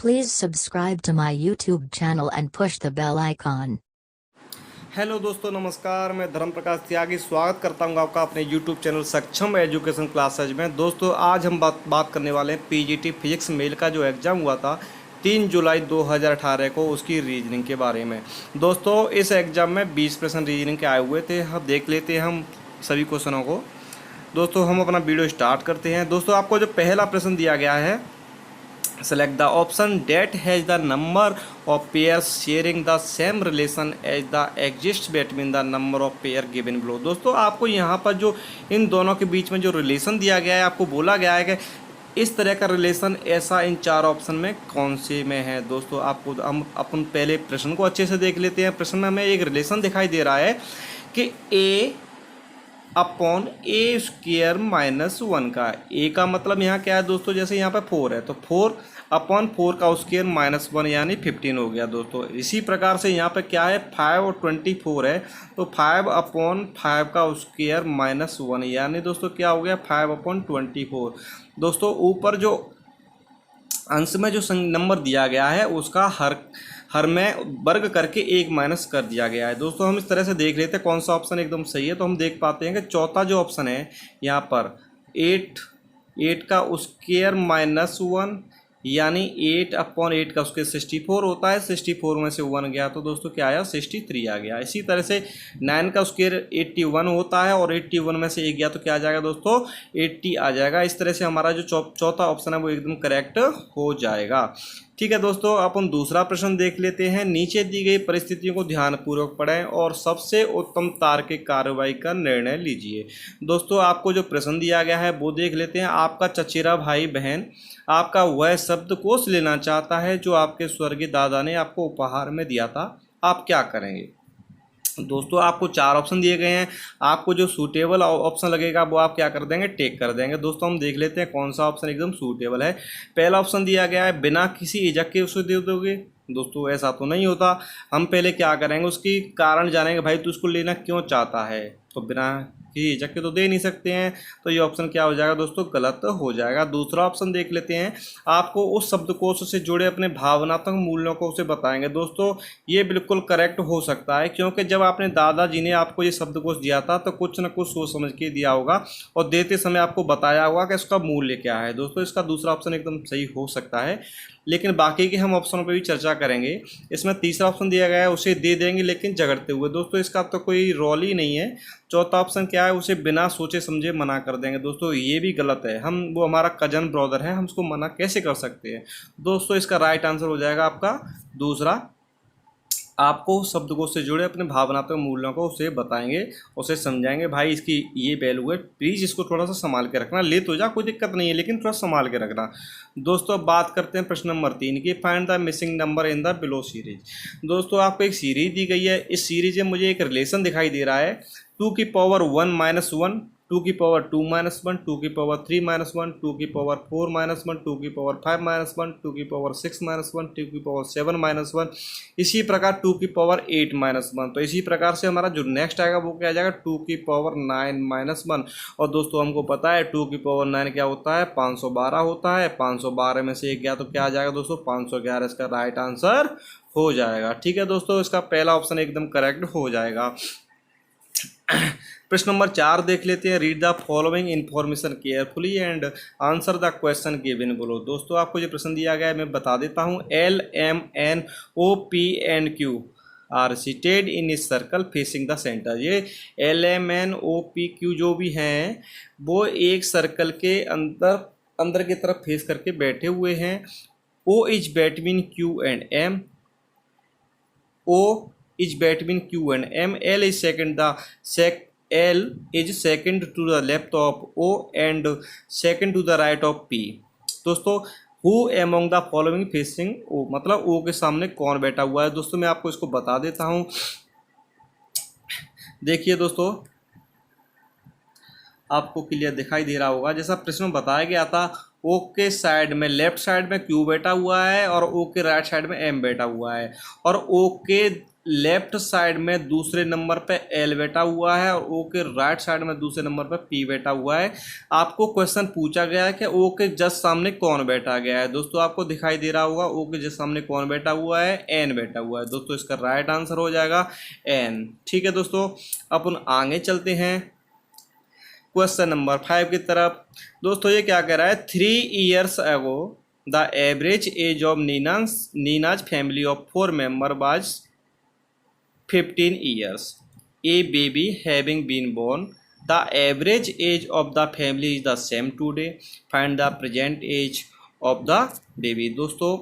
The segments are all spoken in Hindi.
Please subscribe to my YouTube channel and push the bell icon. Hello दोस्तों, नमस्कार। मैं धर्म प्रकाश त्यागी स्वागत करता हूं आपका अपने YouTube चैनल सक्षम एजुकेशन क्लासेज में। दोस्तों, आज हम बात करने वाले हैं पीजीटी फिजिक्स मेल का जो एग्ज़ाम हुआ था 3 जुलाई 2018 को, उसकी रीजनिंग के बारे में। दोस्तों, इस एग्ज़ाम में 20 प्रश्न रीजनिंग के आए हुए थे। हम देख लेते हैं हम सभी क्वेश्चनों को। दोस्तों, हम अपना वीडियो स्टार्ट करते हैं। दोस्तों, आपको जो पहला प्रश्न दिया गया है, select the option that has the number of pairs sharing the same relation as the exists between the number of pair given below। दोस्तों, आपको यहाँ पर जो इन दोनों के बीच में जो रिलेशन दिया गया है, आपको बोला गया है कि इस तरह का रिलेशन ऐसा इन चार ऑप्शन में कौन से में है। दोस्तों, आपको हम अपन पहले प्रश्न को अच्छे से देख लेते हैं। प्रश्न में हमें एक रिलेशन दिखाई दे रहा है कि ए अपॉन ए स्क्वेयर माइनस 1 का। ए का मतलब यहाँ क्या है दोस्तों, जैसे यहाँ पे 4 है तो 4 अपॉन 4 का स्क्वेयर माइनस 1 यानी 15 हो गया। दोस्तों, इसी प्रकार से यहाँ पे क्या है, 5 और 24 है तो 5 अपॉन 5 का स्क्वेयर माइनस 1 यानी दोस्तों क्या हो गया, 5 अपॉन 24। दोस्तों, ऊपर जो अंश में जो नंबर दिया गया है उसका हर में वर्ग करके 1 माइनस कर दिया गया है। दोस्तों, हम इस तरह से देख लेते हैं कौन सा ऑप्शन एकदम सही है। तो हम देख पाते हैं कि चौथा जो ऑप्शन है यहाँ पर 8 का स्क्वायर माइनस 1 यानी 8 अपॉन 8 का स्क्वायर 64 होता है। 64 में से 1 गया तो दोस्तों क्या आया, 63 आ गया। इसी तरह से 9 का स्क्वायर 81 होता है और 81 में से 1 गया तो क्या आ जाएगा दोस्तों, 80 आ जाएगा। इस तरह से हमारा जो चौथा ऑप्शन है वो एकदम करेक्ट हो जाएगा। ठीक है दोस्तों, अपन दूसरा प्रश्न देख लेते हैं। नीचे दी गई परिस्थितियों को ध्यानपूर्वक पढ़ें और सबसे उत्तम तार्किक कार्रवाई का निर्णय लीजिए। दोस्तों, आपको जो प्रश्न दिया गया है वो देख लेते हैं। आपका चचेरा भाई बहन आपका वह शब्दकोश लेना चाहता है जो आपके स्वर्गीय दादा ने आपको उपहार में दिया था, आप क्या करेंगे। दोस्तों, आपको 4 ऑप्शन दिए गए हैं। आपको जो सूटेबल ऑप्शन लगेगा वो आप क्या कर देंगे, टेक कर देंगे। दोस्तों, हम देख लेते हैं कौन सा ऑप्शन एकदम सूटेबल है। पहला ऑप्शन दिया गया है बिना किसी इजक के उसे दे दोगे। दोस्तों, ऐसा तो नहीं होता। हम पहले क्या करेंगे, उसकी कारण जानेंगे, भाई तू उसको लेना क्यों चाहता है। तो बिना किसी इजक के तो दे नहीं सकते हैं, तो ये ऑप्शन क्या हो जाएगा दोस्तों, गलत हो जाएगा। दूसरा ऑप्शन देख लेते हैं। आपको उस शब्दकोश से जुड़े अपने भावनात्मक मूल्यों को उसे बताएंगे। दोस्तों, ये बिल्कुल करेक्ट हो सकता है, क्योंकि जब आपने दादाजी ने आपको ये शब्दकोश दिया था तो कुछ न कुछ सोच समझ के दिया होगा और देते समय आपको बताया होगा कि इसका मूल्य क्या है। दोस्तों, इसका दूसरा ऑप्शन एकदम सही हो सकता है, लेकिन बाकी के हम ऑप्शनों पे भी चर्चा करेंगे। इसमें तीसरा ऑप्शन दिया गया है उसे दे देंगे लेकिन झगड़ते हुए। दोस्तों, इसका तो कोई रोल ही नहीं है। चौथा ऑप्शन क्या है, उसे बिना सोचे समझे मना कर देंगे। दोस्तों, ये भी गलत है। वो हमारा कजन ब्रदर है, हम उसको मना कैसे कर सकते हैं। दोस्तों, इसका राइट आंसर हो जाएगा आपका दूसरा। आपको शब्दकोश से जुड़े अपने भावनात्मक मूल्यों को उसे बताएंगे, उसे समझाएंगे, भाई इसकी ये वैल्यू है, प्लीज़ इसको थोड़ा सा संभाल के रखना। ले तो जा, कोई दिक्कत नहीं है, लेकिन थोड़ा संभाल के रखना। दोस्तों, अब बात करते हैं प्रश्न नंबर 3 की। Find the missing number in the below series. दोस्तों, आपको एक सीरीज दी गई है। इस सीरीज में मुझे एक रिलेशन दिखाई दे रहा है 2 की पावर 1 माइनस 1, 2 की पावर 2 माइनस 1, 2 की पावर 3 माइनस 1, 2 की पावर 4 माइनस 1, 2 की पावर 5 माइनस 1, 2 की पावर 6 माइनस 1, 2 की पावर 7 माइनस 1, इसी प्रकार 2 की पावर 8 माइनस 1। तो इसी प्रकार से हमारा जो नेक्स्ट आएगा वो क्या आ जाएगा, 2 की पावर 9 माइनस 1। और दोस्तों, हमको पता है 2 की पावर 9 क्या होता है, 512 होता है। 512 में से 1 गया तो क्या आ जाएगा दोस्तों, 511। इसका राइट आंसर हो जाएगा। ठीक है दोस्तों, इसका पहला ऑप्शन एकदम करेक्ट हो जाएगा। प्रश्न नंबर 4 देख लेते हैं। Read the following information carefully and answer the question given below. दोस्तों, आपको जो प्रश्न दिया गया है मैं बता देता हूँ। L, M, N, O, P and Q are seated in इस सर्कल फेसिंग द सेंटर। ये L, M, N, O, P, Q जो भी हैं वो एक सर्कल के अंदर की तरफ फेस करके बैठे हुए हैं। O is between Q and M, O is between Q and M. L is L is second to the left of O and second to the right of P. दोस्तों, who among the following facing O, मतलब O के सामने कौन बैठा हुआ है। दोस्तों, मैं आपको इसको बता देता हूँ। देखिए दोस्तों, आपको क्लियर दिखाई दे रहा होगा। जैसा प्रश्न में बताया गया था, ओ के साइड में लेफ्ट साइड में क्यू बैठा हुआ है और ओ के राइट साइड में एम बैठा हुआ है। और ओ के लेफ्ट साइड में दूसरे नंबर पे एल बैठा हुआ है और ओ के राइट साइड में दूसरे नंबर पे पी बैठा हुआ है। आपको क्वेश्चन पूछा गया है कि ओ के जस्ट सामने कौन बैठा गया है। दोस्तों आपको दिखाई दे रहा होगा ओ के जस्ट सामने कौन बैठा हुआ है, एन बैठा हुआ है। दोस्तों इसका राइट आंसर हो जाएगा एन। ठीक है दोस्तों, अपन आगे चलते हैं क्वेश्चन नंबर 5 की तरफ। दोस्तों ये क्या कह रहा है, 3 years ago the average age of Nina's family of 4 member was 15 years. A baby having been born. The average age of the family is the same today. Find the present age of the baby. दोस्तों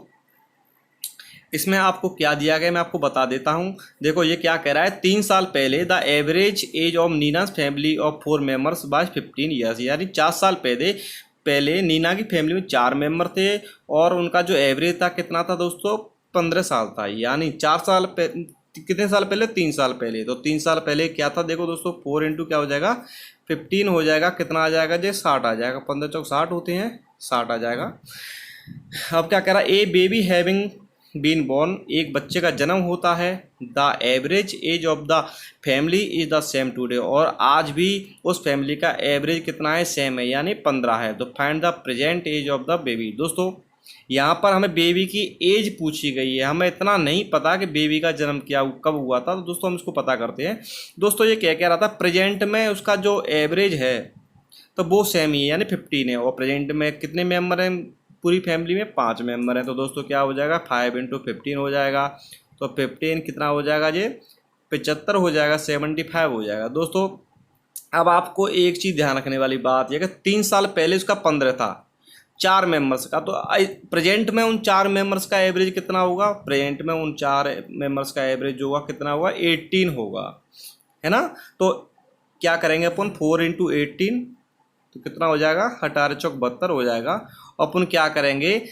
इसमें आपको क्या दिया गया मैं आपको बता देता हूँ। देखो ये क्या कह रहा है, 3 साल पहले the average age of Nina's family of 4 members was 15 years, यानी 4 साल पहले नीना की फैमिली में 4 मेंबर थे और उनका जो एवरेज था कितना था दोस्तों, 15 साल था। यानी 4 साल कितने साल पहले, 3 साल पहले। तो 3 साल पहले क्या था, देखो दोस्तों 4 इंटू क्या हो जाएगा 15 हो जाएगा, कितना आ जाएगा जी 60 आ जाएगा, 15 चौक 60 होते हैं, 60 आ जाएगा। अब क्या कह रहा है, ए बेबी हैविंग बीन बॉर्न, एक बच्चे का जन्म होता है। The average age of the family is the same today, और आज भी उस फैमिली का एवरेज कितना है, सेम है यानी 15 है। तो find the present age of the baby. दोस्तों यहाँ पर हमें बेबी की एज पूछी गई है, हमें इतना नहीं पता कि बेबी का जन्म क्या कब हुआ था। तो दोस्तों हम इसको पता करते हैं। दोस्तों ये क्या कह रहा था, प्रेजेंट में उसका जो एवरेज है तो वो सेम ही है यानी 15 है, और प्रेजेंट में कितने मेंबर हैं पूरी फैमिली में, 5 मेंबर हैं। तो दोस्तों क्या हो जाएगा, 5 इंटू 15 हो जाएगा। तो 15 कितना हो जाएगा जी 75 हो जाएगा, 75 हो जाएगा। दोस्तों अब आपको एक चीज़ ध्यान रखने वाली बात यह कि 3 साल पहले उसका 15 था 4 मेंबर्स का, तो प्रेजेंट में उन 4 मेंबर्स का एवरेज कितना होगा, प्रेजेंट में उन 4 मेंबर्स का एवरेज जो होगा कितना होगा 18 होगा, है ना। तो क्या करेंगे अपन 4 इंटू 18 तो कितना हो जाएगा 18 चौक 72 हो जाएगा। अपन क्या करेंगे,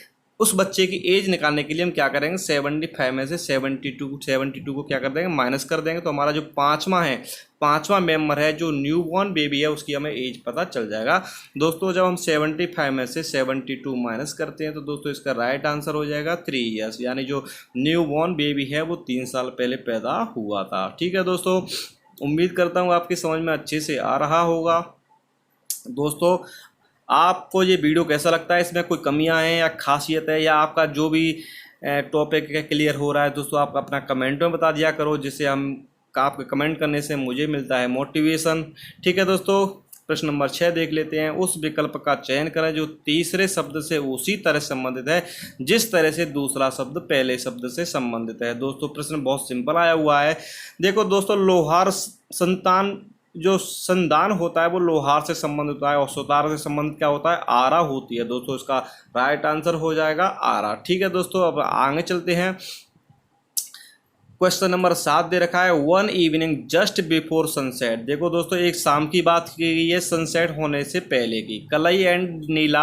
उस बच्चे की एज निकालने के लिए हम क्या करेंगे 75 में से 72 को क्या कर देंगे माइनस कर देंगे। तो हमारा जो पाँचवा मेंबर है जो न्यू बॉर्न बेबी है उसकी हमें एज पता चल जाएगा। दोस्तों जब हम 75 में से 72 माइनस करते हैं तो दोस्तों इसका राइट आंसर हो जाएगा 3 ईयर्स, यानी जो न्यू बॉर्न बेबी है वो 3 साल पहले पैदा हुआ था। ठीक है दोस्तों, उम्मीद करता हूँ आपकी समझ में अच्छे से आ रहा होगा। दोस्तों आपको ये वीडियो कैसा लगता है, इसमें कोई कमियां हैं या खासियत है या आपका जो भी टॉपिक क्लियर हो रहा है, दोस्तों आप अपना कमेंट में बता दिया करो, जिससे हम आपके कमेंट करने से मुझे मिलता है मोटिवेशन। ठीक है दोस्तों, प्रश्न नंबर 6 देख लेते हैं। उस विकल्प का चयन करें जो तीसरे शब्द से उसी तरह संबंधित है जिस तरह से दूसरा शब्द पहले शब्द से संबंधित है। दोस्तों प्रश्न बहुत सिंपल आया हुआ है। देखो दोस्तों, लोहार संतान जो संदान होता है वो लोहार से संबंधित होता है और सुतार से संबंधित क्या होता है, आरा होती है। दोस्तों इसका राइट आंसर हो जाएगा आरा। ठीक है दोस्तों, अब आगे चलते हैं। क्वेश्चन नंबर 7 दे रखा है, 1 इवनिंग जस्ट बिफोर सनसेट। देखो दोस्तों एक शाम की बात की गई है सनसेट होने से पहले की। कलई एंड नीला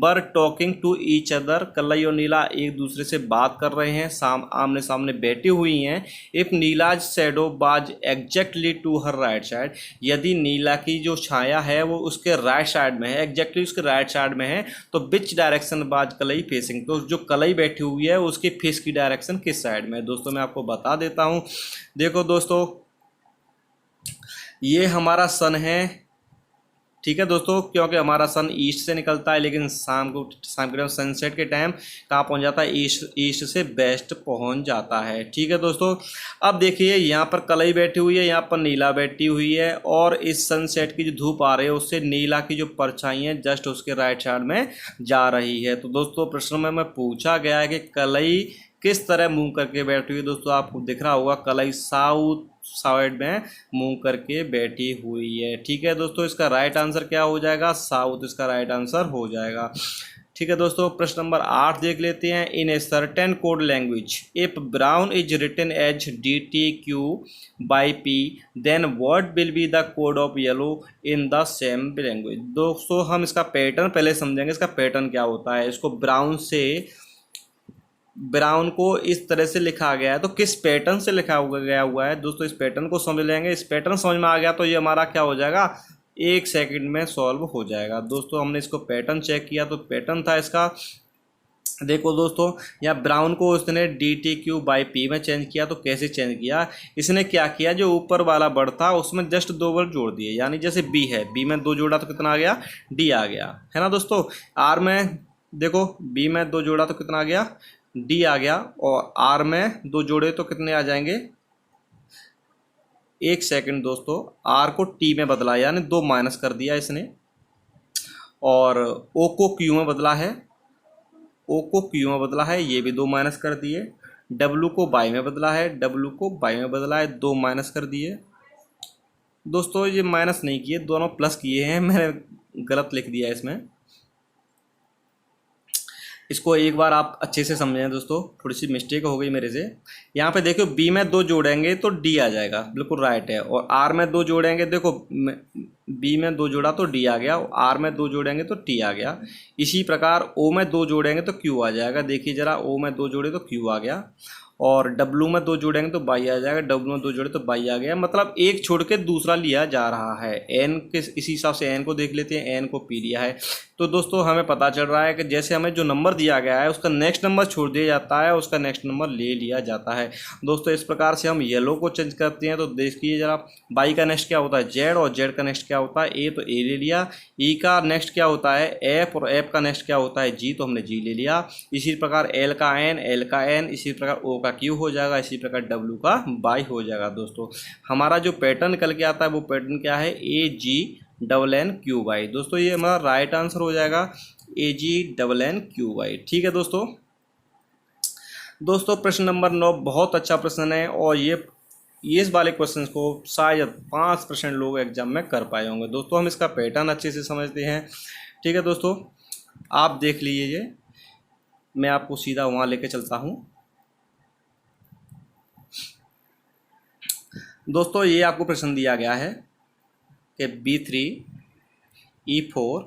बर टॉकिंग टू ईच अदर। कलई और नीला एक दूसरे से बात कर रहे हैं, आमने सामने बैठी हुई हैं। If Neela's shadow was exactly to her right side, यदि नीला की जो छाया है वो उसके राइट साइड में है, एग्जैक्टली उसके राइट साइड में है, तो विच डायरेक्शन बाज कलई फेसिंग, तो जो कलई बैठी हुई है उसके फेस की डायरेक्शन किस साइड में है। दोस्तों मैं आपको बता देता हूं। देखो दोस्तों ये हमारा सन है, ठीक है दोस्तों, क्योंकि हमारा सन ईस्ट से निकलता है, लेकिन शाम के टाइम सनसेट के टाइम कहाँ पहुंच जाता है, ईस्ट से वेस्ट पहुंच जाता है। ठीक है दोस्तों, अब देखिए यहाँ पर कलई बैठी हुई है, यहाँ पर नीला बैठी हुई है, और इस सनसेट की जो धूप आ रही है उससे नीला की जो परछाई है जस्ट उसके राइट साइड में जा रही है। तो दोस्तों प्रश्न में पूछा गया है कि कलई किस तरह मूव करके बैठी हुई। दोस्तों आपको दिख रहा होगा कलई साउथ साइड में मूव करके बैठी हुई है। ठीक है दोस्तों, इसका राइट आंसर क्या हो जाएगा, साउथ इसका राइट आंसर हो जाएगा। ठीक है दोस्तों, प्रश्न नंबर 8 देख लेते हैं। In a certain code language if brown is written as DTQ/P then what will be the code of yellow in the same language. दोस्तों हम इसका पैटर्न पहले समझेंगे, इसका पैटर्न क्या होता है। इसको ब्राउन को इस तरह से लिखा गया है, तो किस पैटर्न से लिखा गया हुआ है दोस्तों, इस पैटर्न को समझ लेंगे। इस पैटर्न समझ में आ गया तो ये हमारा क्या हो जाएगा 1 सेकंड में सॉल्व हो जाएगा। दोस्तों हमने इसको पैटर्न चेक किया तो पैटर्न था इसका देखो दोस्तों, यहाँ ब्राउन को उसने DTQ/P में चेंज किया। तो कैसे चेंज किया, इसने क्या किया, जो ऊपर वाला वर्ड था उसमें जस्ट 2 वर्ड जोड़ दिए। यानी जैसे B है, B में 2 जोड़ा तो कितना आ गया, D आ गया, है ना दोस्तों। R में देखो, B में 2 जोड़ा तो कितना आ गया, D आ गया। और R में 2 जोड़े तो कितने आ जाएंगे, 1 सेकंड दोस्तों, R को T में बदला यानी 2 माइनस कर दिया इसने। और O को Q में बदला है, ओ को क्यू में बदला है, ये भी 2 माइनस कर दिए। डब्लू को बाई में बदला है, डब्लू को बाई में बदला है, 2 माइनस कर दिए। दोस्तों ये माइनस नहीं किए, दोनों प्लस किए हैं, मैंने गलत लिख दिया इसमें। इसको एक बार आप अच्छे से समझें दोस्तों, थोड़ी सी मिस्टेक हो गई मेरे से। यहाँ पे देखो, बी में 2 जोड़ेंगे तो डी आ जाएगा, बिल्कुल राइट है। और आर में 2 जोड़ेंगे, देखो बी में 2 जोड़ा तो डी आ गया, आर में 2 जोड़ेंगे तो टी आ गया। इसी प्रकार ओ में 2 जोड़ेंगे तो क्यू आ जाएगा। देखिए जरा, ओ में 2 जोड़े तो क्यू आ गया। और डब्लू में 2 जोड़ेंगे तो बाई आ जाएगा, डब्लू में 2 जोड़े तो बाई आ गया। मतलब एक छोड़ के दूसरा लिया जा रहा है। एन के इसी हिसाब से एन को देख लेते हैं, एन को पी लिया है। तो दोस्तों हमें पता चल रहा है कि जैसे हमें जो नंबर दिया गया है उसका नेक्स्ट नंबर छोड़ दिया जाता है, उसका नेक्स्ट नंबर ले लिया जाता है। दोस्तों इस प्रकार से हम येलो को चेंज करते हैं। तो देखिए जरा, बाई का नेक्स्ट क्या होता है, जेड, और जेड का नेक्स्ट क्या होता है, ए, तो ए ले लिया। ई का नेक्स्ट क्या होता है, एफ, और एफ का नेक्स्ट क्या होता है, जी, तो हमने जी ले लिया। इसी प्रकार एल का एन, एल का एन, इसी प्रकार ओ का क्यू हो जाएगा, इसी प्रकार डब्ल्यू का बाई हो जाएगा। दोस्तों हमारा जो पैटर्न निकल के आता है वो पैटर्न क्या है, AGNNQY। दोस्तों ये हमारा राइट आंसर हो जाएगा, AGNNQY। ठीक है दोस्तों। दोस्तों प्रश्न नंबर 9 बहुत अच्छा प्रश्न है, और ये इस वाले क्वेश्चन को शायद 5% लोग एग्जाम में कर पाए होंगे। दोस्तों हम इसका पैटर्न अच्छे से समझते हैं। ठीक है दोस्तों, आप देख लीजिए, मैं आपको सीधा वहाँ लेके चलता हूँ। दोस्तों ये आपको प्रश्न दिया गया है कि B3, E4,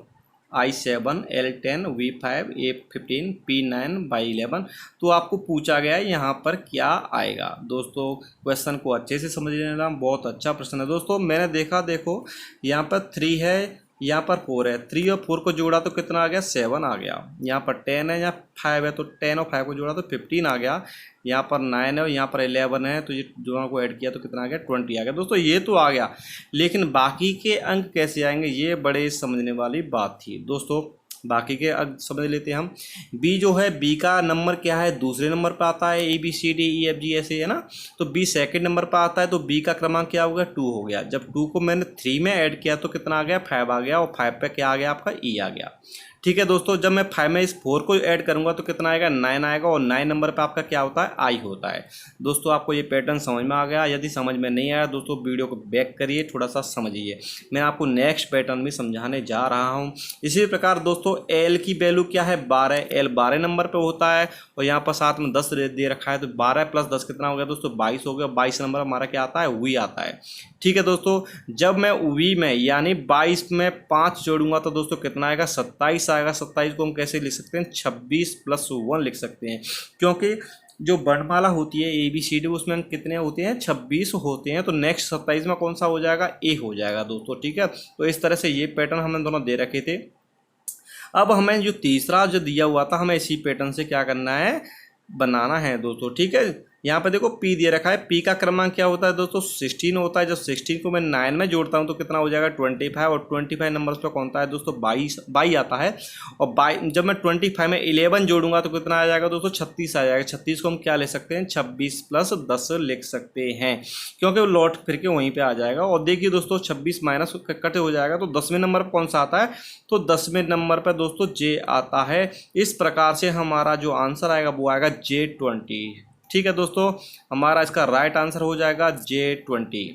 I7, L10, V5, A15, P9/11। तो आपको पूछा गया है यहाँ पर क्या आएगा। दोस्तों क्वेश्चन को अच्छे से समझ लेना, बहुत अच्छा प्रश्न है। दोस्तों मैंने देखा, देखो यहाँ पर 3 है, यहाँ पर 4 है, 3 और 4 को जोड़ा तो कितना आ गया, 7 आ गया। यहाँ पर 10 है, यहाँ 5 है, तो 10 और 5 को जोड़ा तो 15 आ गया। यहाँ पर 9 है और यहाँ पर 11 है, तो ये दोनों को ऐड किया तो कितना आ गया, 20 आ गया। दोस्तों ये तो आ गया, लेकिन बाकी के अंक कैसे आएंगे, ये बड़े समझने वाली बात थी। दोस्तों बाकी के अंक समझ लेते हैं हम। बी जो है, बी का नंबर क्या है, दूसरे नंबर पर आता है, ABCDEFG ऐसे है ना। तो बी सेकंड नंबर पर आता है, तो बी का क्रमांक क्या हो गया, 2 हो गया। जब 2 को मैंने 3 में ऐड किया तो कितना आ गया, 5 आ गया। और 5 पे क्या आ गया आपका, E आ गया। ठीक है दोस्तों, जब मैं 5 में इस 4 को ऐड करूंगा तो कितना आएगा, 9 आएगा। और 9 नंबर पे आपका क्या होता है, आई होता है। दोस्तों आपको ये पैटर्न समझ में आ गया। यदि समझ में नहीं आया दोस्तों, वीडियो को बैक करिए, थोड़ा सा समझिए। मैं आपको नेक्स्ट पैटर्न भी समझाने जा रहा हूँ। इसी प्रकार दोस्तों एल की वैल्यू क्या है, 12। एल 12 नंबर पे होता है, और यहाँ पर साथ में 10 दे रखा है, तो 12 + 10 कितना हो गया दोस्तों, 22 हो गया। 22 नंबर हमारा क्या आता है, वी आता है। ठीक है दोस्तों, जब मैं वी में यानी 22 में 5 जोड़ूंगा तो दोस्तों कितना आएगा, 27 आएगा। 27 को हम कैसे लिख सकते हैं, 26 + 1 लिख सकते हैं, क्योंकि जो वर्णमाला होती है ABCD उसमें अंक कितने होते हैं, 26 होते हैं। तो नेक्स्ट 27 में कौन सा हो जाएगा, ए हो जाएगा दोस्तों। ठीक है, तो इस तरह से ये पैटर्न हमने दोनों दे रखे थे। अब हमें जो तीसरा जो दिया हुआ था, हमें इसी पैटर्न से क्या करना है, बनाना है दोस्तों। ठीक है, यहाँ पे देखो P दे रखा है। P का क्रमांक क्या होता है दोस्तों, 16 होता है। जब 16 को मैं 9 में जोड़ता हूँ तो कितना हो जाएगा, 25। और 25 नंबर्स पे कौन सा है दोस्तों, 22 आता है। और 22 जब मैं 25 में 11 जोड़ूंगा तो कितना आ जाएगा दोस्तों, 36 आ जाएगा। 36 को हम क्या ले सकते हैं, 26 + 10 लिख सकते हैं, क्योंकि वो लौट फिर के वहीं पर आ जाएगा। और देखिए दोस्तों 26 माइनस कटे हो जाएगा, तो 10वें नंबर पर कौन सा आता है, तो 10वें नंबर पर दोस्तों J आता है। इस प्रकार से हमारा जो आंसर आएगा वो आएगा J20। ठीक है दोस्तों, हमारा इसका राइट आंसर हो जाएगा J20।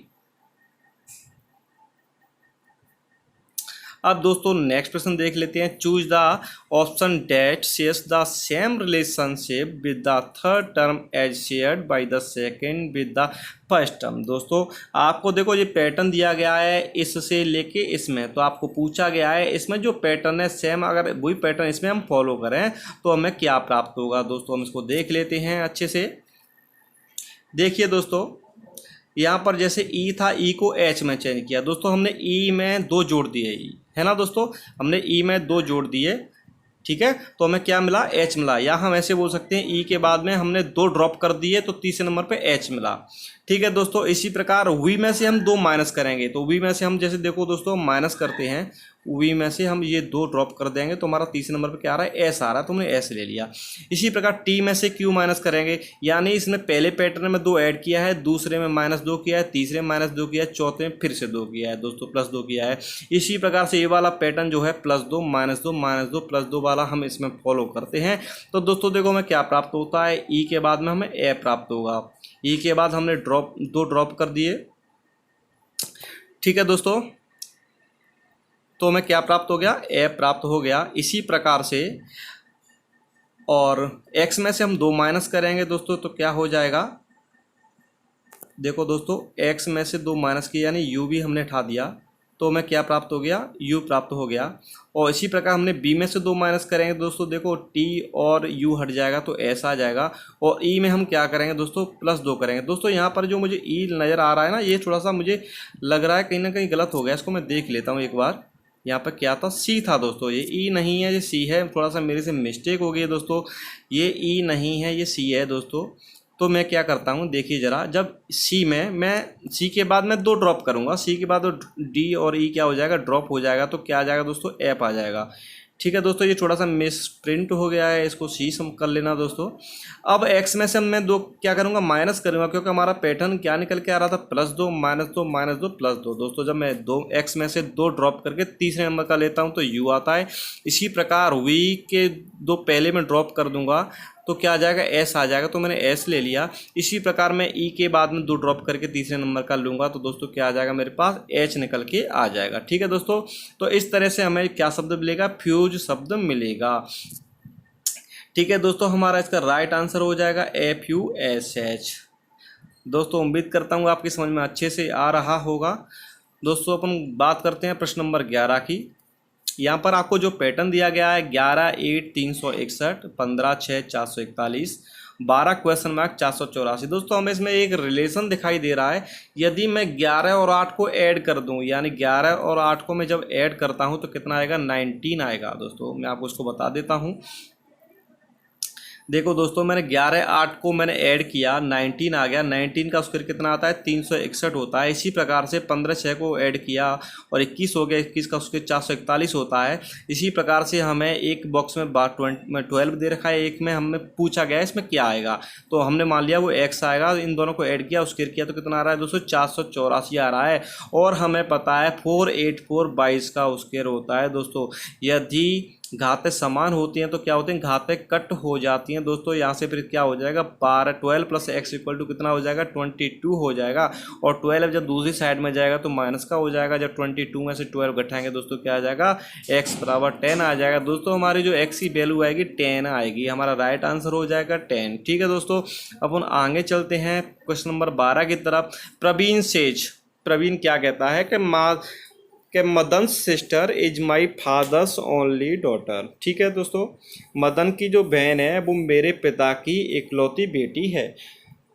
अब दोस्तों नेक्स्ट प्रश्न देख लेते हैं। Choose the option that shares the same relationship with the third term as shared by the second with the first term. दोस्तों आपको देखो ये पैटर्न दिया गया है इससे लेके इसमें, तो आपको पूछा गया है इसमें जो पैटर्न है सेम, अगर वही पैटर्न इसमें हम फॉलो करें तो हमें क्या प्राप्त होगा। दोस्तों हम इसको देख लेते हैं अच्छे से। देखिए दोस्तों, यहाँ पर जैसे E था, E को H में चेंज किया। दोस्तों हमने E में 2 जोड़ दिए, है ना दोस्तों, हमने E में 2 जोड़ दिए। ठीक है, तो हमें क्या मिला, H मिला। या हम ऐसे बोल सकते हैं E के बाद में हमने 2 ड्रॉप कर दिए तो तीसरे नंबर पे H मिला। ठीक है दोस्तों, इसी प्रकार V में से हम 2 माइनस करेंगे, तो V में से हम जैसे देखो दोस्तों माइनस करते हैं, V में से हम ये 2 ड्रॉप कर देंगे तो हमारा तीसरे नंबर पे क्या आ रहा है, S आ रहा है, तो हमने S ले लिया। इसी प्रकार T में से Q माइनस करेंगे, यानी इसने पहले पैटर्न में 2 ऐड किया है, दूसरे में -2 किया है, तीसरे में -2 किया है, चौथे में फिर से 2 किया है दोस्तों, +2 किया है। इसी प्रकार से ये वाला पैटर्न जो है +2 -2 -2 +2 वाला हम इसमें फॉलो करते हैं। तो दोस्तों देखो हमें क्या प्राप्त होता है, E के बाद में हमें A प्राप्त होगा। E के बाद हमने 2 ड्रॉप कर दिए। ठीक है दोस्तों, तो हमें क्या प्राप्त हो गया, A प्राप्त हो गया। इसी प्रकार से और X में से हम 2 माइनस करेंगे दोस्तों तो क्या हो जाएगा, देखो दोस्तों X में से 2 माइनस किया यानी U भी हमने हटा दिया, तो हमें क्या प्राप्त हो गया, U प्राप्त हो गया। और इसी प्रकार हमने B में से 2 माइनस करेंगे दोस्तों, देखो T और U हट जाएगा तो S आ जाएगा। और E में हम क्या करेंगे दोस्तों, +2 करेंगे। दोस्तों यहाँ पर जो मुझे E नज़र आ रहा है ना, ये थोड़ा सा मुझे लग रहा है कहीं ना कहीं गलत हो गया, इसको मैं देख लेता हूँ एक बार। यहाँ पर क्या था, C था दोस्तों, ये E नहीं है, ये C है। थोड़ा सा मेरे से मिस्टेक हो गई है दोस्तों, ये E नहीं है, ये C है दोस्तों। तो मैं क्या करता हूँ, देखिए ज़रा, जब C में मैं C के बाद मैं 2 ड्रॉप करूँगा, C के बाद D और E क्या हो जाएगा, ड्रॉप हो जाएगा, तो क्या आ जाएगा दोस्तों, F आ जाएगा। ठीक है दोस्तों, ये थोड़ा सा मिस प्रिंट हो गया है, इसको C सम कर लेना दोस्तों। अब X में से मैं 2 क्या करूँगा, माइनस करूँगा, क्योंकि हमारा पैटर्न क्या निकल के आ रहा था, +2 -2 -2 +2। दोस्तों जब मैं X में से 2 ड्रॉप करके तीसरे नंबर का लेता हूँ तो U आता है। इसी प्रकार V के 2 पहले में ड्रॉप कर दूंगा तो क्या आ जाएगा, S आ जाएगा, तो मैंने S ले लिया। इसी प्रकार मैं E के बाद में 2 ड्रॉप करके तीसरे नंबर का लूँगा तो दोस्तों क्या आ जाएगा, मेरे पास H निकल के आ जाएगा। ठीक है दोस्तों, तो इस तरह से हमें क्या शब्द मिलेगा, फ्यूज शब्द मिलेगा। ठीक है दोस्तों, हमारा इसका राइट आंसर हो जाएगा FUSH। दोस्तों उम्मीद करता हूँ आपकी समझ में अच्छे से आ रहा होगा। दोस्तों अपन बात करते हैं प्रश्न नंबर 11 की। यहाँ पर आपको जो पैटर्न दिया गया है 11-8-361, 15-6-441, 12 क्वेश्चन मार्क 484। दोस्तों हमें इसमें एक रिलेशन दिखाई दे रहा है। यदि मैं 11 और 8 को ऐड कर दूं, यानी 11 और 8 को मैं जब ऐड करता हूं तो कितना आएगा, 19 आएगा। दोस्तों मैं आपको उसको बता देता हूं। देखो दोस्तों मैंने 11-8 को मैंने ऐड किया, 19 आ गया। 19 का स्क्वायर कितना आता है, 361 होता है। इसी प्रकार से 15-6 को ऐड किया और 21 हो गया, 21 का स्क्वायर 441 होता है। इसी प्रकार से हमें एक बॉक्स में 12 दे रखा है, एक में हमें पूछा गया है इसमें क्या आएगा, तो हमने मान लिया वो x आएगा। इन दोनों को ऐड किया, स्क्वायर किया तो कितना आ रहा है दोस्तों, 484 आ रहा है। और हमें पता है 484 22 का स्क्वायर होता है। दोस्तों यदि घातें समान होती हैं तो क्या होते हैं, घातें कट हो जाती हैं। दोस्तों यहाँ से फिर क्या हो जाएगा, 12 + x = कितना हो जाएगा, 22 हो जाएगा। और 12 जब दूसरी साइड में जाएगा तो माइनस का हो जाएगा। जब 22 में से 12 घटाएंगे दोस्तों क्या आ जाएगा, x = 10 आ जाएगा। दोस्तों हमारी जो x की वैल्यू आएगी 10 आएगी, हमारा राइट आंसर हो जाएगा 10। ठीक है दोस्तों, अपन आगे चलते हैं क्वेश्चन नंबर 12 की तरफ। प्रवीण क्या कहता है कि Madan sister is my father's only daughter. ठीक है दोस्तों, मदन की जो बहन है वो मेरे पिता की इकलौती बेटी है।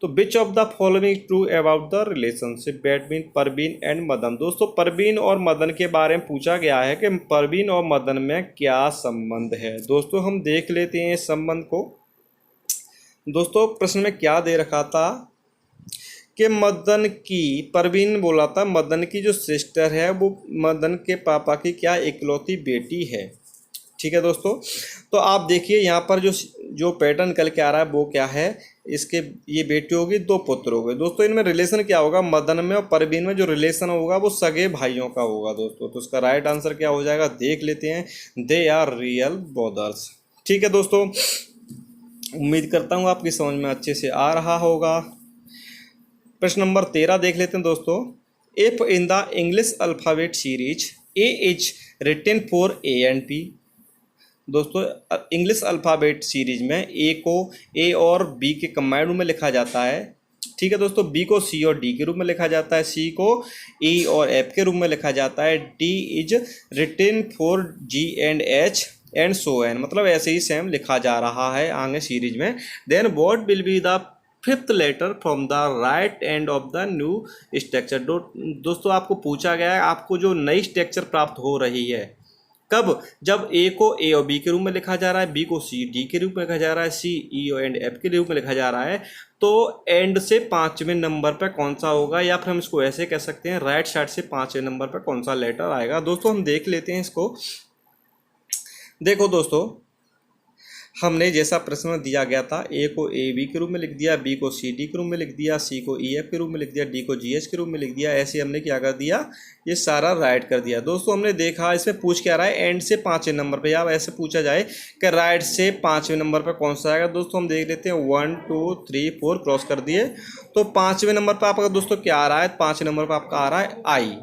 तो which of the following true about the relationship between Parveen and Madan. दोस्तों परवीन और मदन के बारे में पूछा गया है कि परवीन और मदन में क्या संबंध है। दोस्तों हम देख लेते हैं इस संबंध को। दोस्तों प्रश्न में क्या दे रखा था कि मदन की, परवीन बोला था मदन की जो सिस्टर है वो मदन के पापा की क्या इकलौती बेटी है। ठीक है दोस्तों, तो आप देखिए यहाँ पर जो पैटर्न निकल के आ रहा है वो क्या है, इसके ये बेटी होगी, 2 पुत्र हो गए। दोस्तों इनमें रिलेशन क्या होगा, मदन में और परवीन में जो रिलेशन होगा वो सगे भाइयों का होगा। दोस्तों तो उसका राइट आंसर क्या हो जाएगा, देख लेते हैं, दे आर रियल ब्रदर्स। ठीक है दोस्तों, उम्मीद करता हूँ आपकी समझ में अच्छे से आ रहा होगा। प्रश्न नंबर 13 देख लेते हैं दोस्तों। If in the English alphabet series A is written for A and P। दोस्तों इंग्लिश अल्फ़ाबेट सीरीज में ए को A और B के कंबाइंड रूप में लिखा जाता है। ठीक है दोस्तों, B को C और D के रूप में लिखा जाता है, C को E और F के रूप में लिखा जाता है, D is written for G and H and so on, मतलब ऐसे ही सेम लिखा जा रहा है आगे सीरीज में। Then what will be the 5th letter from the right end of the new structure. दोस्तों आपको पूछा गया है आपको जो नई स्ट्रक्चर प्राप्त हो रही है कब? जब ए को ए और बी के रूप में लिखा जा रहा है, बी को सी डी के रूप में लिखा जा रहा है, सी ई और एंड एफ के रूप में लिखा जा रहा है, तो एंड से 5वें नंबर पर कौन सा होगा, या फिर हम इसको ऐसे कह सकते हैं राइट साइड से 5वें नंबर पर कौन सा लेटर आएगा। दोस्तों हम देख लेते हैं इसको। देखो दोस्तों, हमने जैसा प्रश्न दिया गया था, ए को ए बी के रूप में लिख दिया, बी को सी डी के रूप में लिख दिया, सी को ई एफ के रूप में लिख दिया, डी को जी एच के रूप में लिख दिया, ऐसे हमने क्या कर दिया, ये सारा राइट कर दिया। दोस्तों हमने देखा इसमें पूछ क्या रहा है, एंड से 5वें नंबर पे, या ऐसे पूछा जाए कि राइट से 5वें नंबर पर कौन सा आएगा। दोस्तों हम देख लेते हैं, 1 2 3 4 क्रॉस कर दिए, तो 5वें नंबर पर आपका दोस्तों क्या आ रहा है, 5वें नंबर पर आपका आ रहा है आई,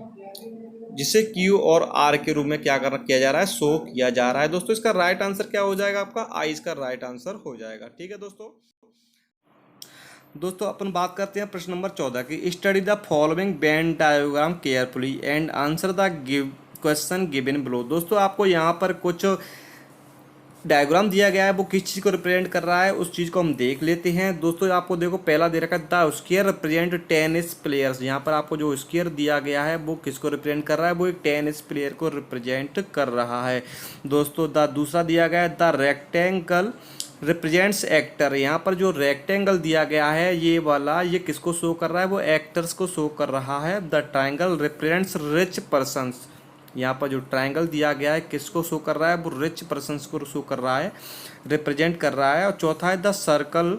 जिसे क्यू और आर के रूप में क्या किया जा रहा है, शो किया जा रहा है। दोस्तों इसका राइट आंसर क्या हो जाएगा, आपका आई इसका राइट आंसर हो जाएगा। ठीक है दोस्तों अपन बात करते हैं प्रश्न नंबर 14 की। Study the following Venn diagram carefully and answer the question given below. दोस्तों आपको यहाँ पर कुछ डायग्राम दिया गया है, वो किस चीज़ को रिप्रेजेंट कर रहा है उस चीज़ को हम देख लेते हैं। दोस्तों आपको देखो पहला दे रखा है the square represent tennis players. यहाँ पर आपको जो स्क्वायर दिया गया है वो किसको रिप्रेजेंट कर रहा है, वो एक टेनिस प्लेयर को रिप्रेजेंट कर रहा है। दोस्तों दूसरा दिया गया है द रेक्टेंगल रिप्रेजेंट्स एक्टर। यहाँ पर जो रेक्टेंगल दिया गया है ये वाला, ये किसको शो कर रहा है, वो एक्टर्स को शो कर रहा है। The triangle represents rich persons. यहाँ पर जो ट्रायंगल दिया गया है किसको शो कर रहा है, वो रिच पर्सन्स को शो कर रहा है, रिप्रेजेंट कर रहा है। और चौथा है द सर्कल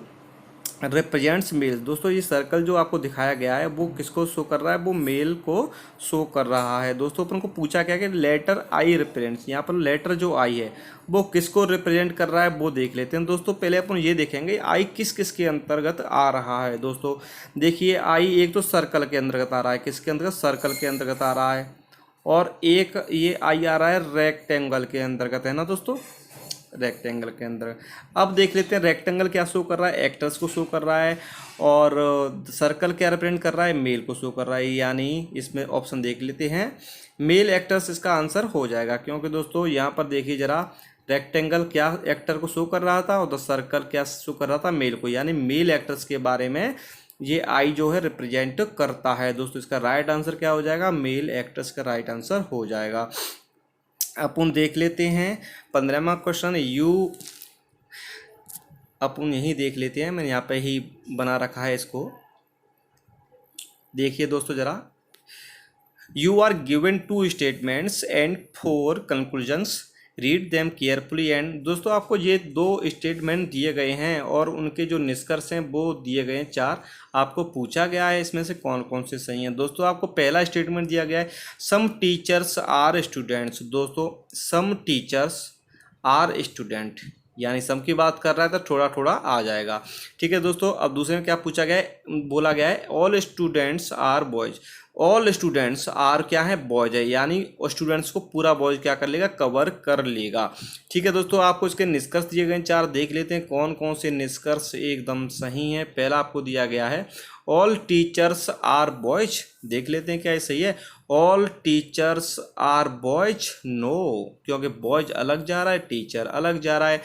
रिप्रेजेंट्स मेल। दोस्तों ये सर्कल जो आपको दिखाया गया है वो किसको शो कर रहा है, वो मेल को शो कर रहा है। दोस्तों अपन को पूछा क्या कि लेटर आई रिप्रेजेंट्स, यहाँ पर लेटर जो आई है वो किसको रिप्रेजेंट कर रहा है वो देख लेते हैं। दोस्तों पहले अपन ये देखेंगे आई किस किस के अंतर्गत आ रहा है। दोस्तों देखिए आई एक तो सर्कल के अंतर्गत आ रहा है, किसके अंतर्गत, सर्कल के अंतर्गत आ रहा है, और एक ये आई आ रहा है रेक्टेंगल के अंतर्गत, है ना दोस्तों, रेक्टेंगल के अंदर। अब देख लेते हैं रेक्टेंगल क्या शो कर रहा है, एक्टर्स को शो कर रहा है, और सर्कल क्या रिप्रेजेंट कर रहा है, मेल को शो कर रहा है। यानी इसमें ऑप्शन देख लेते हैं मेल एक्टर्स इसका आंसर हो जाएगा, क्योंकि दोस्तों यहाँ पर देखिए जरा, रेक्टेंगल क्या एक्टर को शो कर रहा था और द सर्कल क्या शो कर रहा था, मेल को, यानी मेल एक्टर्स के बारे में ये आई जो है रिप्रेजेंट करता है। दोस्तों इसका राइट आंसर क्या हो जाएगा, मेल एक्टर्स का राइट आंसर हो जाएगा। अपन देख लेते हैं 15वां क्वेश्चन। अपन यही देख लेते हैं, मैंने यहाँ पे ही बना रखा है इसको। देखिए दोस्तों जरा, you are given 2 statements and 4 conclusions, read them carefully. And दोस्तों आपको ये 2 स्टेटमेंट दिए गए हैं और उनके जो निष्कर्ष हैं वो दिए गए हैं 4। आपको पूछा गया है इसमें से कौन कौन से सही हैं। दोस्तों आपको पहला स्टेटमेंट दिया गया है सम टीचर्स आर स्टूडेंट्स। दोस्तों सम टीचर्स आर स्टूडेंट, यानी सम की बात कर रहा है तो थोड़ा थोड़ा आ जाएगा। ठीक है दोस्तों, अब दूसरे में क्या पूछा गया है, बोला गया है all students are boys. All students are क्या है, बॉयज है, यानी स्टूडेंट्स को पूरा बॉयज क्या कर लेगा, कवर कर लेगा। ठीक है दोस्तों, आपको इसके निष्कर्ष दिए गए 4, देख लेते हैं कौन कौन से निष्कर्ष एकदम सही हैं। पहला आपको दिया गया है ऑल टीचर्स आर बॉयज, देख लेते हैं क्या ये सही है। All teachers are boys, no, क्योंकि बॉयज अलग जा रहा है, टीचर अलग जा रहा है।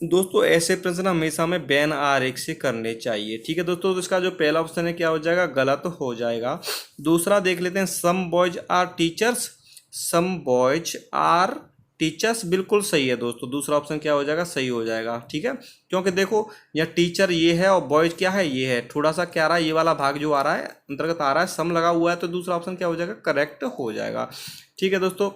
दोस्तों ऐसे प्रश्न हमेशा में बैन आर एक से करने चाहिए। ठीक है दोस्तों, तो इसका जो पहला ऑप्शन है क्या हो जाएगा, गलत हो जाएगा। दूसरा देख लेते हैं some boys are teachers, some boys are teachers, बिल्कुल सही है दोस्तों, दूसरा ऑप्शन क्या हो जाएगा, सही हो जाएगा। ठीक है, क्योंकि देखो यहाँ टीचर ये है और बॉयज क्या है, ये है, थोड़ा सा क्या आ रहा है, ये वाला भाग जो आ रहा है अंतर्गत आ रहा है, सम लगा हुआ है, तो दूसरा ऑप्शन क्या हो जाएगा, करेक्ट हो जाएगा। ठीक है दोस्तों,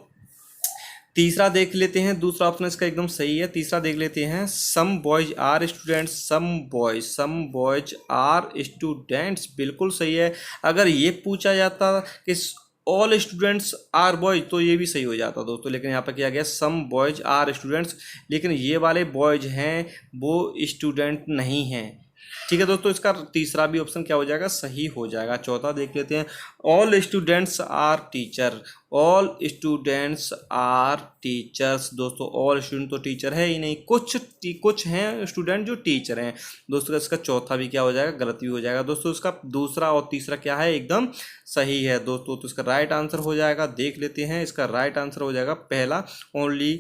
तीसरा देख लेते हैं, दूसरा ऑप्शन इसका एकदम सही है। तीसरा देख लेते हैं some boys are students, some boys are students, बिल्कुल सही है। अगर ये पूछा जाता कि ऑल स्टूडेंट्स आर बॉयज तो ये भी सही हो जाता दोस्तों, लेकिन यहाँ पर किया गया सम बॉयज आर स्टूडेंट्स, लेकिन ये वाले बॉयज हैं वो स्टूडेंट नहीं हैं। ठीक है दोस्तों, इसका तीसरा भी ऑप्शन क्या हो जाएगा, सही हो जाएगा। चौथा देख लेते हैं all students are teacher, all students are teachers. दोस्तों ऑल स्टूडेंट तो टीचर है ही नहीं, कुछ हैं स्टूडेंट जो टीचर हैं। दोस्तों इसका चौथा भी क्या हो जाएगा, गलत भी हो जाएगा। दोस्तों इसका दूसरा और तीसरा क्या है, एकदम सही है दोस्तों, तो इसका राइट आंसर हो जाएगा। देख लेते हैं, इसका राइट आंसर हो जाएगा पहला, ओनली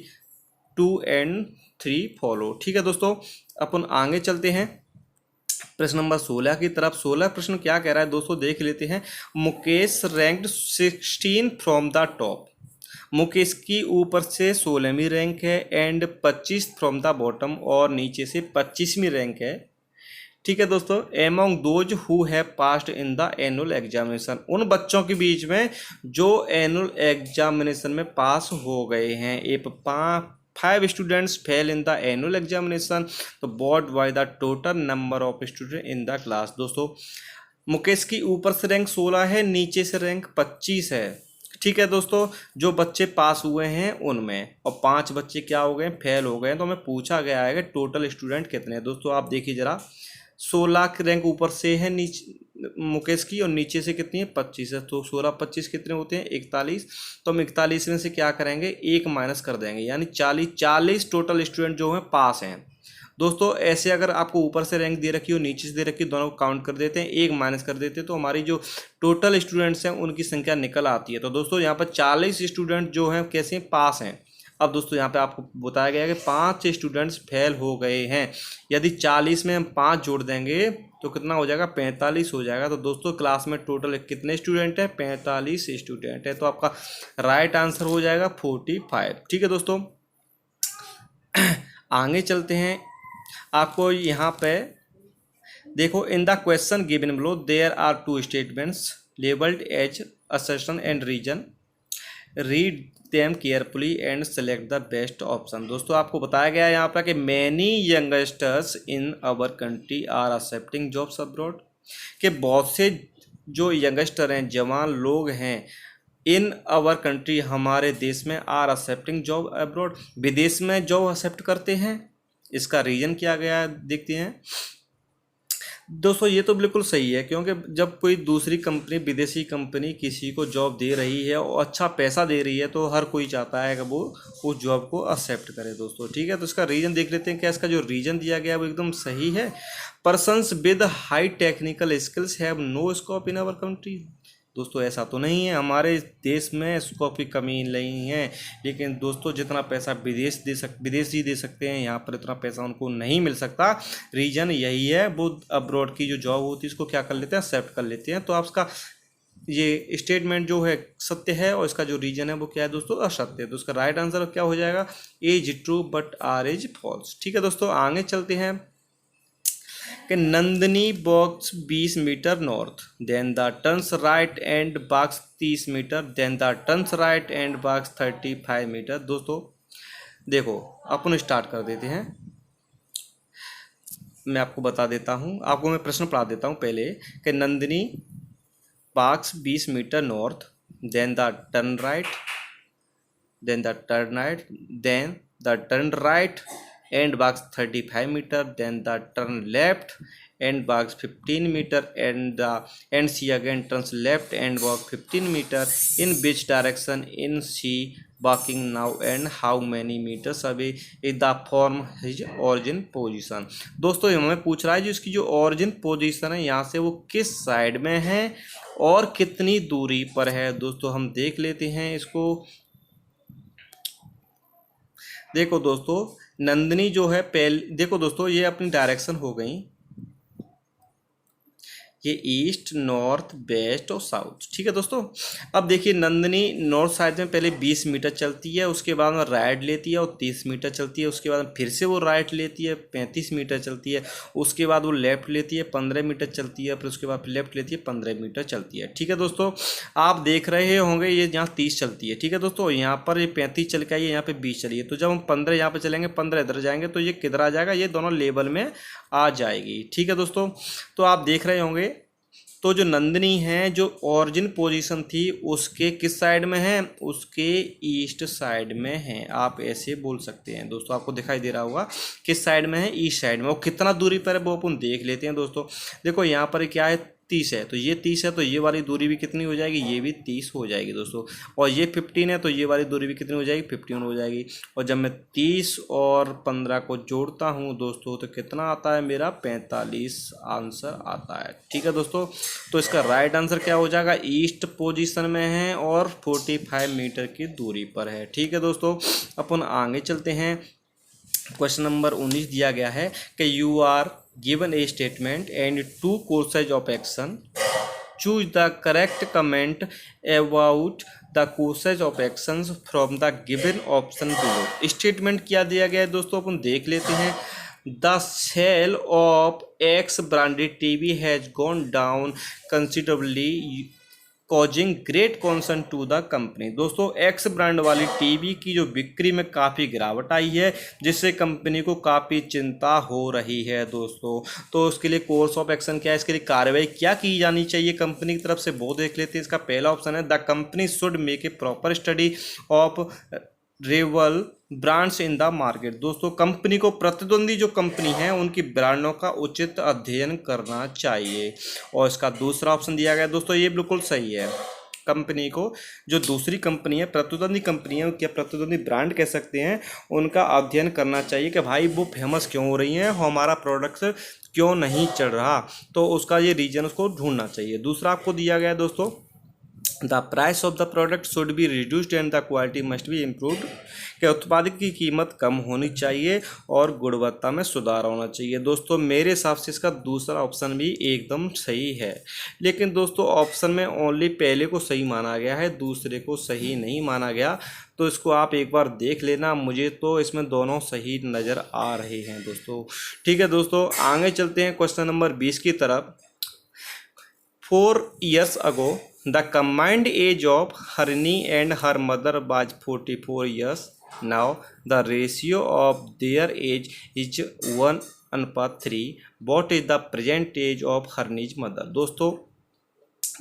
2 and 3 फॉलो। ठीक है दोस्तों, अपन आगे चलते हैं प्रश्न नंबर 16 की तरफ। 16 प्रश्न क्या कह रहा है दोस्तों, देख लेते हैं। Mukesh ranked 16 from the top. Mukesh की ऊपर से 16वीं रैंक है एंड 25 फ्रॉम द बॉटम, और नीचे से 25वीं रैंक है। ठीक है दोस्तों, among those who have passed in the annual examination, उन बच्चों के बीच में जो एनुअल एग्जामिनेशन में पास हो गए हैं। If 5 students fail in the annual examination तो board by the total number of student in the class. दोस्तों मुकेश की ऊपर से रैंक 16 है, नीचे से रैंक 25 है। ठीक है दोस्तों, जो बच्चे पास हुए हैं उनमें, और 5 बच्चे क्या हो गए, फेल हो गए। तो हमें पूछा गया है कि टोटल स्टूडेंट कितने हैं। दोस्तों आप देखिए जरा, 16 की रैंक ऊपर से है नीचे मुकेश की, और नीचे से कितनी है, 25 है। तो 16 25 कितने होते हैं, 41। तो हम 41 में से क्या करेंगे, 1 माइनस कर देंगे, यानी 40 टोटल स्टूडेंट जो हैं पास हैं। दोस्तों ऐसे अगर आपको ऊपर से रैंक दे रखी हो, नीचे से दे रखी हो, दोनों को काउंट कर देते हैं, 1 माइनस कर देते हैं, तो हमारी जो टोटल स्टूडेंट्स हैं उनकी संख्या निकल आती है। तो दोस्तों यहाँ पर 40 स्टूडेंट जो हैं कैसे पास हैं। अब दोस्तों यहाँ पे आपको बताया गया है कि 5 स्टूडेंट्स फेल हो गए हैं। यदि 40 में हम 5 जोड़ देंगे तो कितना हो जाएगा, 45 हो जाएगा। तो दोस्तों क्लास में टोटल कितने स्टूडेंट हैं, 45 स्टूडेंट है। तो आपका राइट आंसर हो जाएगा 45। ठीक है दोस्तों, आगे चलते हैं। आपको यहाँ पे देखो, in the question given below there are 2 statements labelled as assertion and reason, read them carefully and select the best option. दोस्तों आपको बताया गया है यहाँ पर कि many youngsters in our country are accepting jobs abroad, कि बहुत से जो यंगस्टर हैं, जवान लोग हैं, इन आवर कंट्री हमारे देश में, आर एक्सेप्टिंग जॉब अब्रॉड विदेश में जॉब एक्सेप्ट करते हैं। इसका रीजन क्या गया है देखते हैं। दोस्तों ये तो बिल्कुल सही है, क्योंकि जब कोई दूसरी कंपनी, विदेशी कंपनी किसी को जॉब दे रही है और अच्छा पैसा दे रही है तो हर कोई चाहता है कि वो उस जॉब को एक्सेप्ट करे। दोस्तों ठीक है, तो इसका रीज़न देख लेते हैं। क्या इसका जो रीज़न दिया गया है वो एकदम सही है। Persons with high technical skills have no scope in our country. दोस्तों ऐसा तो नहीं है, हमारे देश में स्कोप की कमी नहीं है, लेकिन दोस्तों जितना पैसा विदेशी दे सकते हैं, यहाँ पर इतना पैसा उनको नहीं मिल सकता। रीज़न यही है, वो अब्रॉड की जो जॉब होती है इसको क्या कर लेते हैं, एक्सेप्ट कर लेते हैं। तो आप इसका ये स्टेटमेंट जो है सत्य है, और इसका जो रीजन है वो क्या है दोस्तों, असत्य है। तो उसका राइट आंसर क्या हो जाएगा, A is true but R is false. ठीक है दोस्तों, आगे चलते हैं कि Nandini walks 20 metre north, then the turns right and walks 30 metre, then the turns right and walks 35 metre. दोस्तों देखो अपन स्टार्ट कर देते हैं। मैं आपको बता देता हूँ, आपको मैं प्रश्न पढ़ा देता हूँ पहले कि Nandini walks 20 metre north, then the turn right, then the turn right, then the turn right and walks 35 meter, then the turn left and walks 15 meter, and she again turns left and walk 15 meter. In which direction in she walking now and how many meters away is the form his origin position। दोस्तों हमें पूछ रहा है जो इसकी जो origin position है यहाँ से वो किस साइड में है और कितनी दूरी पर है। दोस्तों हम देख लेते हैं इसको। देखो दोस्तों नंदिनी जो है पहले, देखो दोस्तों ये अपनी डायरेक्शन हो गई, ये ईस्ट, नॉर्थ, वेस्ट और साउथ। ठीक है दोस्तों, अब देखिए नंदिनी नॉर्थ साइड में पहले 20 मीटर चलती है, उसके बाद में राइट लेती है और 30 मीटर चलती है, उसके बाद फिर से वो राइट लेती है 35 मीटर चलती है, उसके बाद वो लेफ्ट लेती है 15 मीटर चलती है, फिर उसके बाद लेफ्ट लेती है 15 मीटर चलती है। ठीक है दोस्तों, आप देख रहे होंगे ये यहाँ 30 चलती है। ठीक है दोस्तों, यहाँ पर ये 35 चल के आई है, यहाँ पे 20 चली है, तो जब हम 15 यहाँ पे चलेंगे, 15 इधर जाएंगे तो ये किधर आ जाएगा, ये दोनों लेवल में आ जाएगी। ठीक है दोस्तों, तो आप देख रहे होंगे तो जो नंदिनी है जो ओरिजिन पोजीशन थी उसके किस साइड में है, उसके ईस्ट साइड में है। आप ऐसे बोल सकते हैं दोस्तों, आपको दिखाई दे रहा होगा किस साइड में है, ईस्ट साइड में। और कितना दूरी पर है वो अपन देख लेते हैं दोस्तों। देखो यहाँ पर क्या है, 30 है, तो ये 30 है, तो ये वाली दूरी भी कितनी हो जाएगी, ये भी 30 हो जाएगी दोस्तों। और ये 15 है, तो ये वाली दूरी भी कितनी हो जाएगी, 15 हो जाएगी। और जब मैं 30 और 15 को जोड़ता हूँ दोस्तों तो कितना आता है मेरा, 45 आंसर आता है। ठीक है दोस्तों, तो इसका राइट आंसर क्या हो जाएगा, ईस्ट पोजीशन में है और 45 मीटर की दूरी पर है। ठीक है दोस्तों, अपन आगे चलते हैं। क्वेश्चन नंबर 19 दिया गया है कि you are given a statement and 2 courses of action, choose the correct comment about the courses of actions from the given option below. Statement क्या दिया गया है दोस्तों, अपन देख लेते हैं। The sale of X branded TV has gone down considerably causing great concern to the company. दोस्तों एक्स ब्रांड वाली टीवी की जो बिक्री में काफ़ी गिरावट आई है, जिससे कंपनी को काफ़ी चिंता हो रही है दोस्तों। तो उसके लिए कोर्स ऑफ एक्शन क्या है, इसके लिए कार्रवाई क्या की जानी चाहिए कंपनी की तरफ से, वो देख लेते हैं। इसका पहला ऑप्शन है the company should make a proper study of reveal brands in the market. दोस्तों कंपनी को प्रतिद्वंदी जो कंपनी है उनकी ब्रांडों का उचित अध्ययन करना चाहिए। और इसका दूसरा ऑप्शन दिया गया दोस्तों, ये बिल्कुल सही है। कंपनी को जो दूसरी कंपनी है, प्रतिद्वंदी कंपनी है, क्या प्रतिद्वंदी ब्रांड कह सकते हैं, उनका अध्ययन करना चाहिए कि भाई वो फेमस क्यों हो रही हैं, हमारा प्रोडक्ट क्यों नहीं चल रहा, तो उसका ये रीजन उसको ढूंढना चाहिए। दूसरा आपको दिया गया है दोस्तों, the price of the product should be reduced and the quality must be improved. कि उत्पाद की कीमत कम होनी चाहिए और गुणवत्ता में सुधार होना चाहिए। दोस्तों मेरे हिसाब से इसका दूसरा ऑप्शन भी एकदम सही है, लेकिन दोस्तों ऑप्शन में ओनली पहले को सही माना गया है, दूसरे को सही नहीं माना गया। तो इसको आप एक बार देख लेना, मुझे तो इसमें दोनों सही नज़र आ रहे हैं दोस्तों। ठीक है दोस्तों, आगे चलते हैं क्वेश्चन नंबर 20 की तरफ। 4 years ago, the combined age of Harni and her mother was 44 years. Now, the ratio of their age is 1:3. What is the present age of Harni's mother? दोस्तों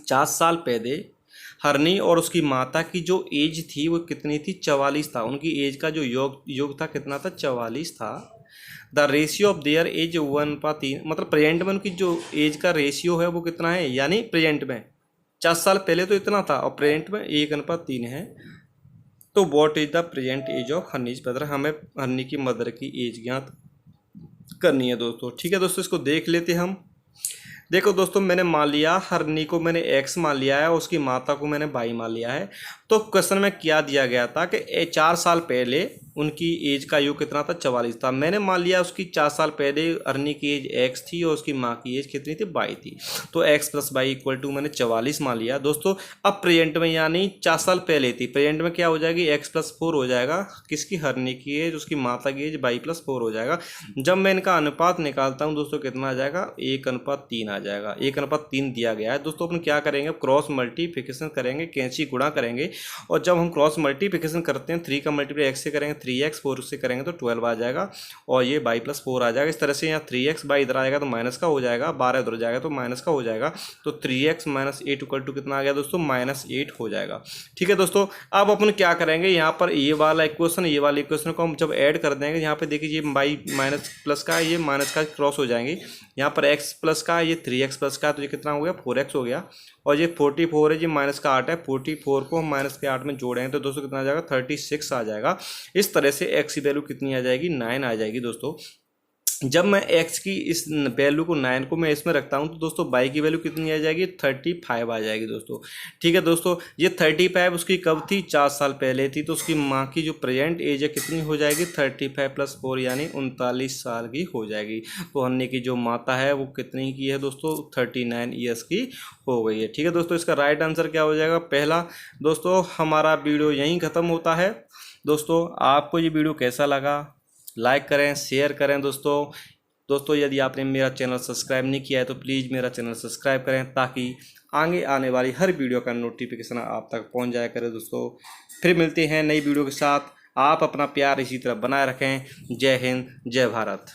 4 साल पहले हरनी और उसकी माता की जो एज थी वो कितनी थी, 44 था। उनकी एज का जो योग था कितना था, 44 था। The ratio of their age 1:3, मतलब प्रेजेंट में उनकी जो एज का रेशियो है वो कितना है, यानी प्रेजेंट में 4 साल पहले तो इतना था और प्रेजेंट में 1:3 है। तो what is the present age of Honey's mother, हमें हनी की मदर की एज ज्ञात करनी है दोस्तों। ठीक है दोस्तों, इसको देख लेते हम। देखो दोस्तों, मैंने मान लिया हरनी को मैंने एक्स मान लिया है, उसकी माता को मैंने वाई मान लिया है। तो क्वेश्चन में क्या दिया गया था कि 4 साल पहले उनकी एज का योग कितना था, 44 था। मैंने मान लिया उसकी 4 साल पहले हरनी की एज एक्स थी और उसकी माँ की एज कितनी थी, वाई थी। तो X plus Y equal to मैंने 44 मान लिया दोस्तों। अब प्रेजेंट में यानी 4 साल पहले थी, प्रेजेंट में क्या हो जाएगी, x+4 हो जाएगा। किसकी, हरनी की एज, उसकी माता की एज y+4 हो जाएगा। जब मैं इनका अनुपात निकालता हूँ दोस्तों कितना आ जाएगा, 1:3 आ जाएगा। 1:3 दिया गया है दोस्तों। अपन क्या करेंगे, क्रॉस मल्टीप्लिकेशन करेंगे, कैंची गुणा करेंगे। और जब हम क्रॉस मल्टीप्लिकेशन करते हैं 3 का मल्टीप्लाई एक्स से करेंगे 3x, 4 से करेंगे तो 12 आ जाएगा और ये y+4 आ जाएगा। इस तरह से यहाँ 3x बाई इधर आएगा तो माइनस का हो जाएगा, 12 इधर जाएगा तो माइनस का हो जाएगा। तो 3x - 8 इक्वल टू कितना आ गया दोस्तों, -8 हो जाएगा। ठीक है दोस्तों, अब अपन क्या करेंगे, यहाँ पर ये वाला इक्वेशन ये वाले इक्वेशन को हम जब ऐड कर देंगे, यहाँ पे देखिए ये y माइनस प्लस का ये माइनस का क्रॉस हो जाएंगे। यहाँ पर x प्लस का ये 3x प्लस का, तो ये कितना हो गया, 4x हो गया। और ये 44 है, ये माइनस का 8 है। 44 को हम माइनस के 8 में जोड़ेंगे तो दोस्तों कितना आ जाएगा, 36 आ जाएगा। इस तरह से x की वैल्यू कितनी आ जाएगी, 9 आ जाएगी दोस्तों। जब मैं x की इस वैल्यू को 9 को मैं इसमें रखता हूं तो दोस्तों y की वैल्यू कितनी आ जाएगी, 35 आ जाएगी दोस्तों। ठीक है दोस्तों, ये 35 उसकी कब थी, 4 साल पहले थी। तो उसकी माँ की जो प्रेजेंट एज है कितनी हो जाएगी, 35 + 4 यानी 39 साल की हो जाएगी। तो हन्नी की जो माता है वो कितनी की है दोस्तों, 39 ईयर्स की हो गई है। ठीक है दोस्तों, इसका राइट आंसर क्या हो जाएगा, पहला। दोस्तों हमारा वीडियो यहीं ख़त्म होता है। दोस्तों आपको ये वीडियो कैसा लगा, लाइक करें, शेयर करें दोस्तों। यदि आपने मेरा चैनल सब्सक्राइब नहीं किया है तो प्लीज़ मेरा चैनल सब्सक्राइब करें, ताकि आगे आने वाली हर वीडियो का नोटिफिकेशन आप तक पहुंच जाया करे दोस्तों। फिर मिलते हैं नई वीडियो के साथ। आप अपना प्यार इसी तरह बनाए रखें। जय हिंद, जय भारत।